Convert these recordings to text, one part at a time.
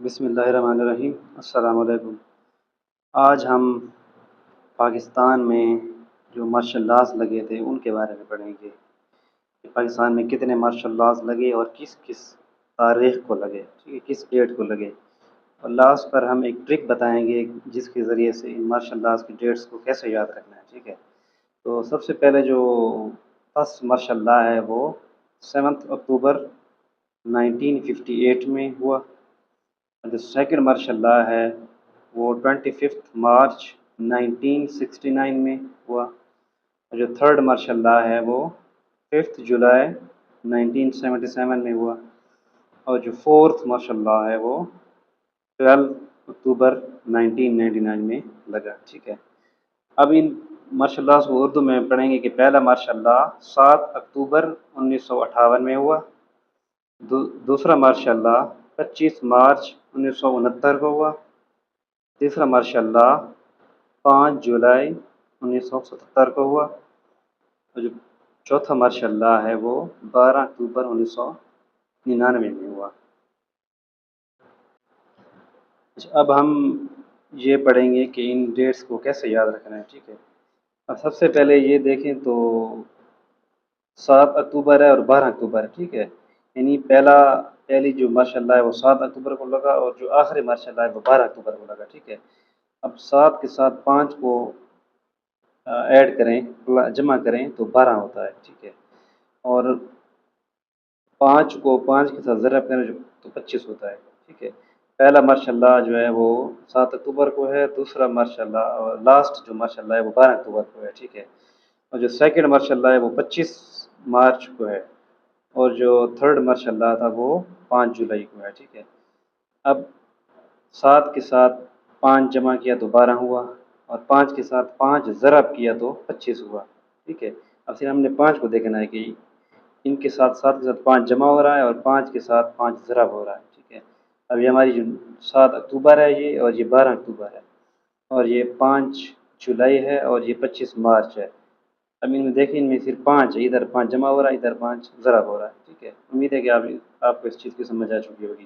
بسم اللہ الرحمن الرحیم۔ السلام علیکم۔ آج ہم پاکستان میں جو مارشل لاز لگے تھے ان کے بارے میں پڑھیں گے کہ پاکستان میں کتنے مارشل لاز لگے اور کس کس تاریخ کو لگے، ٹھیک ہے، کس ڈیٹ کو لگے، اور لاسٹ پر ہم ایک ٹرک بتائیں گے جس کے ذریعے سے ان مارشل لاز کی ڈیٹس کو کیسے یاد رکھنا ہے، ٹھیک ہے۔ تو سب سے پہلے جو فرسٹ مارشل لا ہے وہ 7 اکتوبر 1958 میں ہوا، جو سیکنڈ مارشل لا ہے وہ 25 مارچ 1969 میں ہوا، اور جو تھرڈ مارشل لا ہے وہ 5 جولائی 1977 میں ہوا، اور جو فورتھ مارشل لا ہے وہ 12 اکتوبر 1999 میں لگا، ٹھیک ہے۔ اب ان مارشل لاز کو اردو میں پڑھیں گے کہ پہلا مارشل لا 7 اکتوبر 1958 میں ہوا، دوسرا مارشل لا 25 مارچ 1969 کو ہوا، تیسرا مارشل لا 5 جولائی 1977 کو ہوا، اور جو چوتھا مارشل لا ہے وہ 12 اکتوبر 1999 میں ہوا۔ اب ہم یہ پڑھیں گے کہ ان ڈیٹس کو کیسے یاد رکھنا ہے، ٹھیک ہے۔ اب سب سے پہلے یہ دیکھیں تو 7 اکتوبر ہے اور 12 اکتوبر ہے، ٹھیک ہے، یعنی پہلی جو مارشل لا ہے وہ 7 اکتوبر کو لگا اور جو آخری مارشل لا ہے وہ 12 اکتوبر کو لگا، ٹھیک ہے۔ اب 7 کے ساتھ 5 کو ایڈ کریں، جمع کریں تو 12 ہوتا ہے، ٹھیک ہے، اور 5 کو 5 کے ساتھ ضرب کریں تو 25 ہوتا ہے، ٹھیک ہے۔ پہلا مارشل لا جو ہے وہ 7 اکتوبر کو ہے، دوسرا مارشل لا اور لاسٹ جو مارشل لا ہے وہ 12 اکتوبر کو ہے، ٹھیک ہے، اور جو سیکنڈ مارشل لا ہے وہ 25 مارچ کو ہے، اور جو تھرڈ مارشل لا تھا وہ 5 جولائی کو ہے، ٹھیک ہے۔ اب 7 کے ساتھ 5 جمع کیا تو 12 ہوا، اور 5 کے ساتھ 5 ضرب کیا تو 25 ہوا، ٹھیک ہے۔ اب پھر ہم نے 5 کو دیکھنا ہے کہ ان کے ساتھ 7 کے ساتھ 5 جمع ہو رہا ہے اور 5 کے ساتھ 5 ضرب ہو رہا ہے، ٹھیک ہے۔ اب یہ ہماری جو 7 اکتوبر ہے یہ، اور یہ 12 اکتوبر ہے، اور یہ 5 جولائی ہے، اور یہ 25 مارچ ہے۔ اب ان میں دیکھیں، ان میں صرف 5 ہے، ادھر 5 جمع ہو رہا ہے، ادھر 5 ضرب ہو رہا ہے، ٹھیک ہے۔ امید ہے کہ آپ کو اس چیز کی سمجھ آ چکی ہوگی۔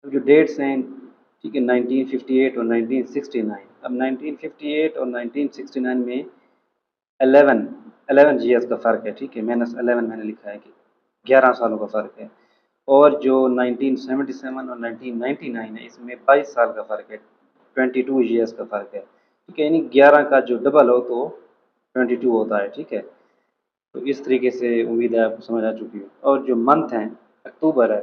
اب جو ڈیٹس ہیں، ٹھیک ہے، 1958 اور 1969۔ اب 1958 اور 1969 میں 11 ایئرس کا فرق ہے، ٹھیک ہے، -11 میں نے لکھا ہے کہ 11 سالوں کا فرق ہے، اور جو 1977 اور 1999 ہے اس میں 22 سال کا فرق ہے، 22 ایئرس کا فرق ہے، ٹھیک ہے، یعنی 11 کا جو ڈبل ہو تو 22 ہوتا ہے، ٹھیک ہے۔ تو اس طریقے سے امید ہے آپ کو سمجھ آ چکی ہے۔ اور جو منتھ ہیں، اکتوبر ہے،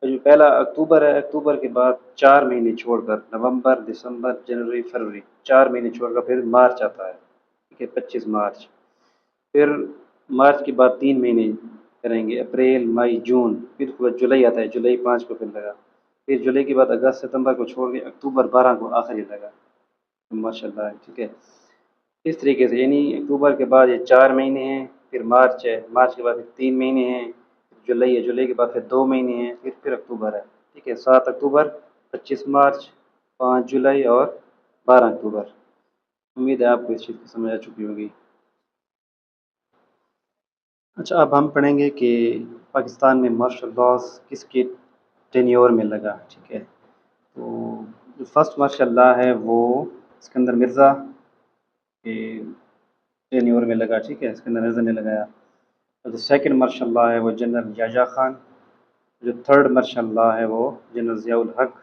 تو جو پہلا اکتوبر ہے، اکتوبر کے بعد 4 مہینے چھوڑ کر نومبر، دسمبر، جنوری، فروری، 4 مہینے چھوڑ کر پھر مارچ آتا ہے، ٹھیک ہے، 25 مارچ۔ پھر مارچ کے بعد 3 مہینے کریں گے، اپریل، مئی، جون، پھر جولائی آتا ہے، جولائی 5 کو پھر لگا، پھر جولائی کے بعد اگست، ستمبر کو چھوڑ کے اکتوبر 12 کو آخری لگا، ماشاء اللہ، ٹھیک ہے۔ اس طریقے سے یعنی اکتوبر کے بعد یہ 4 مہینے ہیں، پھر مارچ ہے، مارچ کے بعد پھر 3 مہینے ہیں، جولائی ہے، جولائی کے بعد پھر 2 مہینے ہیں، پھر اکتوبر ہے، ٹھیک ہے، 7 اکتوبر، 25 مارچ، 5 جولائی اور 12 اکتوبر۔ امید ہے آپ کو اس چیز کی سمجھ آ چکی ہوگی۔ اچھا، اب ہم پڑھیں گے کہ پاکستان میں مارشل لاز کس کے ٹینیور میں لگا، ٹھیک ہے۔ تو جو فرسٹ مارشل لا ہے وہ اسکندر مرزا کے ٹینیور میں لگا، ٹھیک ہے، اسکندر مرزا نے لگایا۔ اور جو سیکنڈ مارشل لا ہے وہ جنرل یحییٰ خان، جو تھرڈ مارشل لا ہے وہ جنرل ضیاء الحق،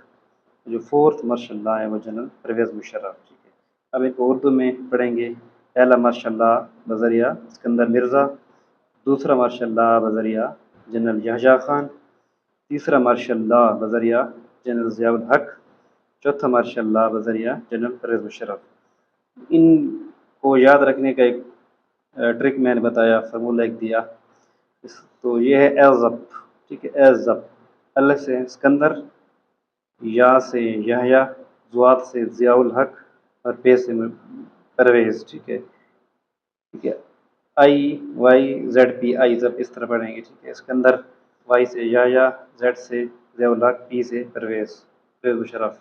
جو فورتھ مارشل لا ہے وہ جنرل پرویز مشرف، ٹھیک ہے۔ اب ان کو اردو میں پڑھیں گے۔ پہلا مارشل لا بذریعہ اسکندر مرزا، دوسرا مارشل لا بذریعہ جنرل یحییٰ خان، تیسرا مارشل لا بذریعہ جنرل ضیاء الحق، چوتھا مارشل لا بذریعہ جنرل پرویز مشرف۔ ان کو یاد رکھنے کا ایک ٹرک میں نے بتایا، فارمولہ ایک دیا، تو یہ ہے ایزب، ٹھیک ہے، ایزب، الف سے اسکندر، یا سے یحییٰ، ضاد سے ضیاء الحق، اور پے سے پرویز، ٹھیک ہے، ٹھیک ہے، IYZP، ایزب اس طرح پڑھیں گے، ٹھیک ہے، اسکندر، وائی سے یحییٰ، زیڈ سے ضیاء الحق، پی سے پرویز مشرف۔